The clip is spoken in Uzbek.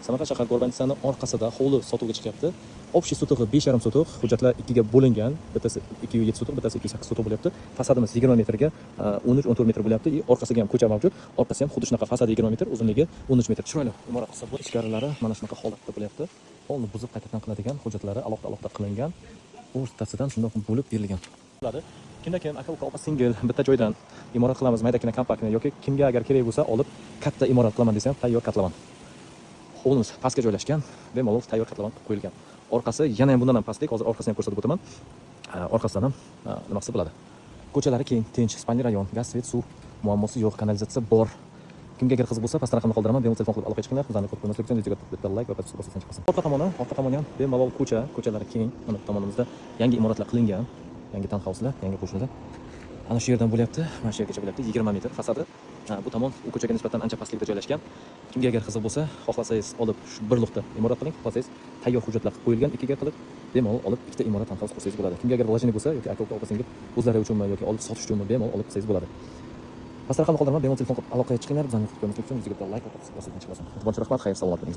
Samarqand shahar Go'rbanchistani orqasida hovli sotuvga chiqyapti. Общий sotug'i 5,5 sotuq, hujjatlar 2 ga bo'lingan. Bittasi 2,7 sotuq, bittasi 2,8 sotuq bo'lyapti. Fasadimiz 20 metrga 13-14 metr bo'lyapti. Orqasiga ham ko'cha mavjud. Orqasi ham xuddi shunaqa, fasadi 20 metr, uzunligi 13 metr. Chiroyli imorat qilsa bo'ladi. Ichkarilari mana shunaqa holatda bo'lyapti. Hovlini buzib qaytadan qiladigan hujjatlari alohida qilingan. O'rtasidan shundoq bo'lib berilgan. Kimda kim aka uka opa singil bitta joydan imorat qilamiz, maydagina kompaktni yoki kimga agar kerak bo'lsa olib katta imorat qilaman desa ham tayyor kotlovan. Hovlimiz pastga joylashgan, bemalol tayyor kotlovan qilib qo'yilgan. Orqasi yana ham bundan ham pastlik, hozir orqasini ham ko'rsatib o'taman. Orqasidan ham nima qilsa bo'ladi. Ko'chalari keng, tinch, spalni rayon, gaz, svet, suv muammosi yo'q, kanalizatsiya bor. Kimga agar qiziq bo'lsa, pastda raqamni qoldiraman, bemalol telefon qilib aloqaga chiqinglar. Bizlarni ko'p ko'rmaslik uchun videoga bitta like va bitta subscribe chiqasin. Orqa tomoni ham bemalol ko'chalari keng. Mana bu tomonimizda yangi imoratlar qilingan, yangi townhouselar, yangi qo'shnilar. Ana shu yerdan bo'lyapti, mana shu yergacha bo'lyapti, 20 metr fasadi. Bu tomon u ko'chaga nisbatan ancha pastlikda joylashgan. Kimga agar qiziq bo'lsa, xohlasangiz olib shu bir luqda imorat qiling, xohlasangiz tayyor hujjatlar qilib qo'yilgan, ikkiga qilib bemalol olib ikkita imorat townhouse qursangiz bo'ladi. Kimga agar volontyor bo'lsa yoki aka uka opa-singil o'zlari uchunmi yoki olib sotish uchunmi bemalol olib qilsangiz bo'ladi. Pastda raqamni qoldiraman, bemalol telefon qilib aloqaga chiqinglar. Bizlarni ko'p ko'rmaslik uchun videoga like va subscribe chiqasin. Rahmat, xayr, salomat bo'ling.